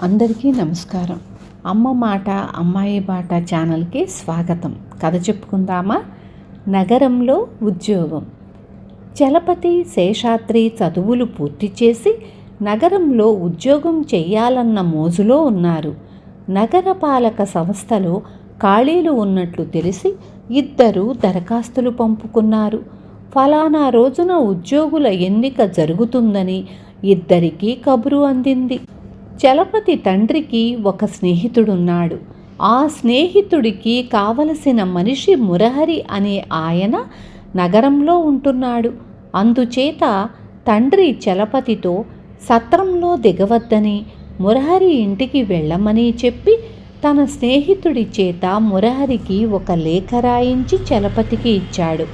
అందరికీ నమస్కారం. అమ్మ మాట అమ్మాయి బాట ఛానల్కి స్వాగతం. కథ చెప్పుకుందామా? నగరంలో ఉద్యోగం. చలపతి శేషాద్రి చదువులు పూర్తి చేసి నగరంలో ఉద్యోగం చెయ్యాలన్న మోజులో ఉన్నారు. నగరపాలక సంస్థలో ఖాళీలు ఉన్నట్లు తెలిసి ఇద్దరు దరఖాస్తులు పంపుకున్నారు. ఫలానా రోజున ఉద్యోగుల ఎన్నిక జరుగుతుందని ఇద్దరికీ కబురు అందింది. చలపతి తండ్రికి ఒక స్నేహితుడున్నాడు. ఆ స్నేహితుడికి కావలసిన మనిషి మురహరి అనే ఆయన నగరంలో ఉంటున్నాడు. అందుచేత తండ్రి చలపతితో సత్రంలో దిగవద్దని, మురహరి ఇంటికి వెళ్ళమని చెప్పి తన స్నేహితుడి చేత మురహరికి ఒక లేఖ రాయించి చలపతికి ఇచ్చాడు.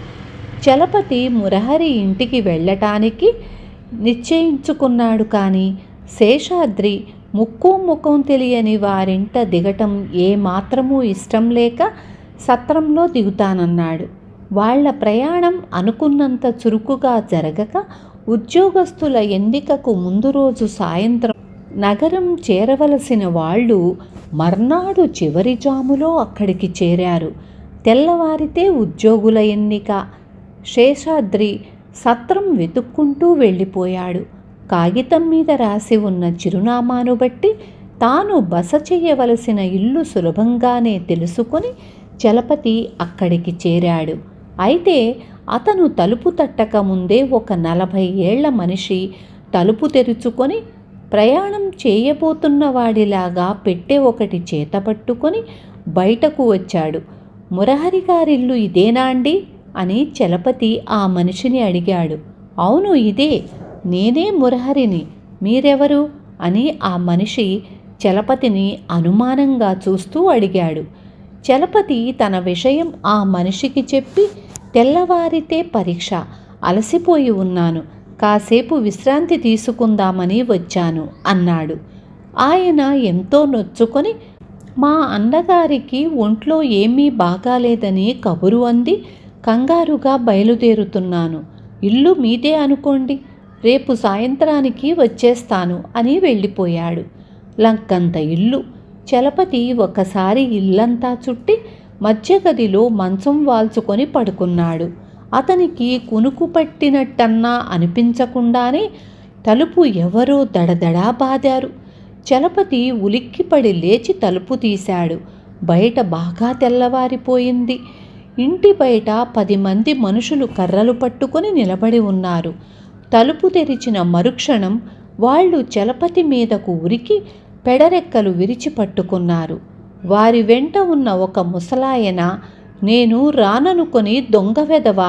చలపతి మురహరి ఇంటికి వెళ్ళటానికి నిశ్చయించుకున్నాడు. కానీ శేషాద్రి ముక్కు ముఖం తెలియని వారింట దిగటం ఏమాత్రమూ ఇష్టం లేక సత్రంలో దిగుతానన్నాడు. వాళ్ల ప్రయాణం అనుకున్నంత చురుకుగా జరగక ఉద్యోగస్తుల ఎన్నికకు ముందు రోజు సాయంత్రం నగరం చేరవలసిన వాళ్ళు మర్నాడు చివరి జాములో అక్కడికి చేరారు. తెల్లవారితే ఉద్యోగుల ఎన్నిక. శేషాద్రి సత్రం వెతుక్కుంటూ వెళ్ళిపోయాడు. కాగితం మీద రాసి ఉన్న చిరునామాను బట్టి తాను బస చేయవలసిన ఇల్లు సులభంగానే తెలుసుకొని చలపతి అక్కడికి చేరాడు. అయితే అతను తలుపు తట్టక ముందే ఒక 40 ఏళ్ల మనిషి తలుపు తెరుచుకొని ప్రయాణం చేయబోతున్న వాడిలాగా పెట్టె ఒకటి చేతపట్టుకొని బయటకు వచ్చాడు. మురహరి గారిల్లు ఇదేనా అండి అని చలపతి ఆ మనిషిని అడిగాడు. అవును, ఇదే, నేనే మురహరిని, మీరెవరు అని ఆ మనిషి చలపతిని అనుమానంగా చూస్తూ అడిగాడు. చలపతి తన విషయం ఆ మనిషికి చెప్పి, తెల్లవారితే పరీక్ష, అలసిపోయి ఉన్నాను, కాసేపు విశ్రాంతి తీసుకుందామని వచ్చాను అన్నాడు. ఆయన ఎంతో నొచ్చుకొని, మా అన్నగారికి ఒంట్లో ఏమీ బాగాలేదని కబురు అంది, కంగారుగా బయలుదేరుతున్నాను, ఇల్లు మీదే అనుకోండి, రేపు సాయంత్రానికి వచ్చేస్తాను అని వెళ్ళిపోయాడు. లంకంత ఇల్లు. చలపతి ఒకసారి ఇల్లంతా చుట్టి మధ్య గదిలో మంచం వాల్చుకొని పడుకున్నాడు. అతనికి కునుకు పట్టినట్టన్నా అనిపించకుండానే తలుపు ఎవరో దడదడా బాదారు. చలపతి ఉలిక్కిపడి లేచి తలుపు తీశాడు. బయట బాగా తెల్లవారిపోయింది. ఇంటి బయట 10 మంది మనుషులు కర్రలు పట్టుకొని నిలబడి ఉన్నారు. తలుపు తెరిచిన మరుక్షణం వాళ్ళు చలపతి మీదకు ఉరికి పెడరెక్కలు విరిచి పట్టుకున్నారు. వారి వెంట ఉన్న ఒక ముసలాయన, నేను రాననుకొని దొంగ వెధవ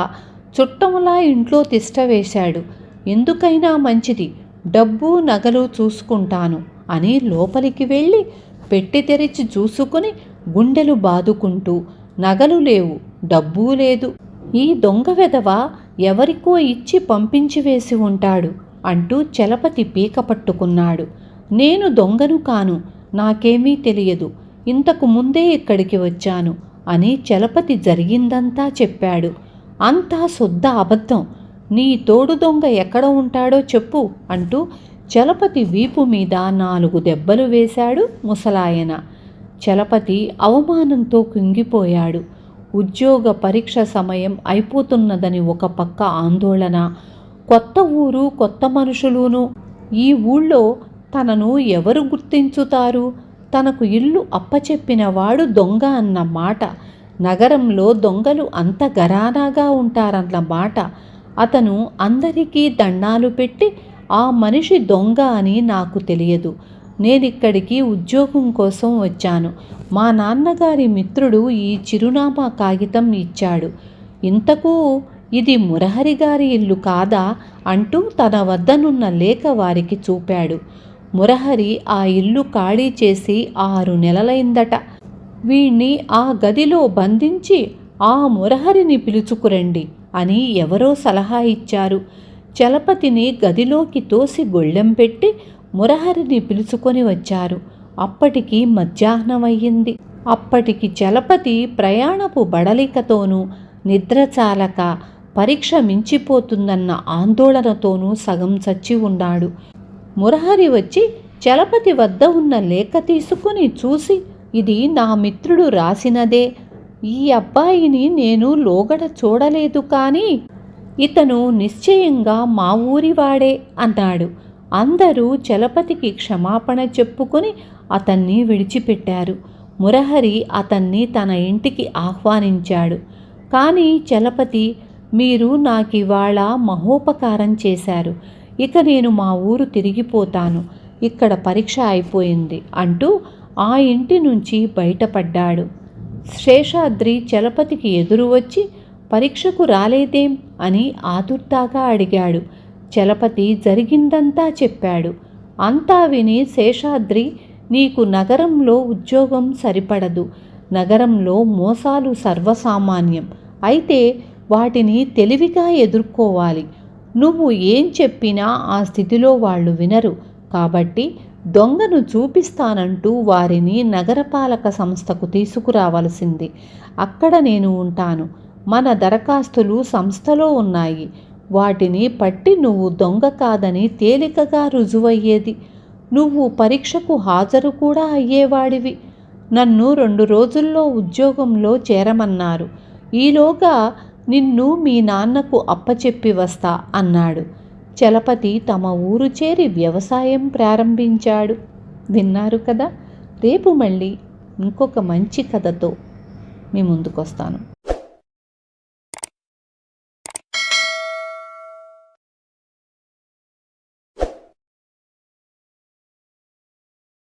చుట్టములా ఇంట్లో తిష్టవేశాడు, ఎందుకైనా మంచిది, డబ్బు నగలు చూసుకుంటాను అని లోపలికి వెళ్ళి పెట్టి తెరిచి చూసుకుని గుండెలు బాదుకుంటూ, నగలు లేవు, డబ్బూ లేదు, ఈ దొంగ వెధవ ఎవరికో ఇచ్చి పంపించి వేసి ఉంటాడు అంటూ చలపతి పీక పట్టుకున్నాడు. నేను దొంగను కాను, నాకేమీ తెలియదు, ఇంతకు ముందే ఇక్కడికి వచ్చాను అని చలపతి జరిగిందంతా చెప్పాడు. అంతా శుద్ధ అబద్ధం, నీ తోడు దొంగ ఎక్కడ ఉంటాడో చెప్పు అంటూ చలపతి వీపు మీద 4 దెబ్బలు వేశాడు ముసలాయన. చలపతి అవమానంతో కుంగిపోయాడు. ఉద్యోగ పరీక్ష సమయం అయిపోతున్నదని ఒక పక్క ఆందోళన, కొత్త ఊరు, కొత్త మనుషులును, ఈ ఊళ్ళో తనను ఎవరు గుర్తించుతారు, తనకు ఇల్లు అప్పచెప్పిన వాడు దొంగ అన్న మాట, నగరంలో దొంగలు అంత గరానాగా ఉంటారన్న మాట, అతను అందరికీ దండాలు పెట్టి ఆ మనిషి దొంగ అని నాకు తెలియదు, నేనిక్కడికి ఉద్యోగం కోసం వచ్చాను, మా నాన్నగారి మిత్రుడు ఈ చిరునామా కాగితం ఇచ్చాడు, ఇంతకు ఇది మురహరి గారి ఇల్లు కాదా అంటూ తన వద్దనున్న లేఖ వారికి చూపాడు. మురహరి ఆ ఇల్లు ఖాళీ చేసి 6 నెలలైందట. వీణ్ణి ఆ గదిలో బంధించి ఆ మురహరిని పిలుచుకురండి అని ఎవరో సలహా ఇచ్చారు. చలపతిని గదిలోకి తోసి గొళ్ళెం పెట్టి మురహరిని పిలుచుకొని వచ్చారు. అప్పటికి మధ్యాహ్నమయ్యింది. అప్పటికి చలపతి ప్రయాణపు బడలికతోనూ, నిద్రచాలక, పరీక్ష మించిపోతుందన్న ఆందోళనతోనూ సగం చచ్చి ఉన్నాడు. మురహరి వచ్చి చలపతి వద్ద ఉన్న లేఖ తీసుకుని చూసి, ఇది నా మిత్రుడు రాసినదే. ఈ అబ్బాయిని నేను లోగడ చూడలేదు, కానీ ఇతను నిశ్చయంగా మా ఊరివాడే అన్నాడు. అందరూ చలపతికి క్షమాపణ చెప్పుకొని అతన్ని విడిచిపెట్టారు. మురహరి అతన్ని తన ఇంటికి ఆహ్వానించాడు. కానీ చలపతి, మీరు నాకివాళ మహోపకారం చేశారు. ఇక నేను మా ఊరు తిరిగిపోతాను. ఇక్కడ పరీక్ష అయిపోయింది అంటూ ఆ ఇంటి నుంచి బయటపడ్డాడు. శేషాద్రి చలపతికి ఎదురు వచ్చి, పరీక్షకు రాలేదేం అని ఆదుర్దాగా అడిగాడు. చలపతి జరిగిందంతా చెప్పాడు. అంతా విని శేషాద్రి, నీకు నగరంలో ఉద్యోగం సరిపడదు. నగరంలో మోసాలు సర్వసామాన్యం. అయితే వాటిని తెలివిగా ఎదుర్కోవాలి. నువ్వు ఏం చెప్పినా ఆ స్థితిలో వాళ్ళు వినరు. కాబట్టి దొంగను చూపిస్తానంటూ వారిని నగరపాలక సంస్థకు తీసుకురావలసింది. అక్కడ నేను ఉంటాను. మన దరఖాస్తులు సంస్థలో ఉన్నాయి. వాటిని పట్టి నువ్వు దొంగ కాదని తేలికగా రుజువయ్యేది. నువ్వు పరీక్షకు హాజరు కూడా అయ్యేవాడివి. నన్ను 2 రోజుల్లో ఉద్యోగంలో చేరమన్నారు. ఈలోగా నిన్ను మీ నాన్నకు అప్పచెప్పి వస్తా అన్నాడు. చలపతి తమ ఊరు చేరి వ్యవసాయం ప్రారంభించాడు. విన్నారు కదా. రేపు మళ్ళీ ఇంకొక మంచి కథతో మీ ముందుకొస్తాను.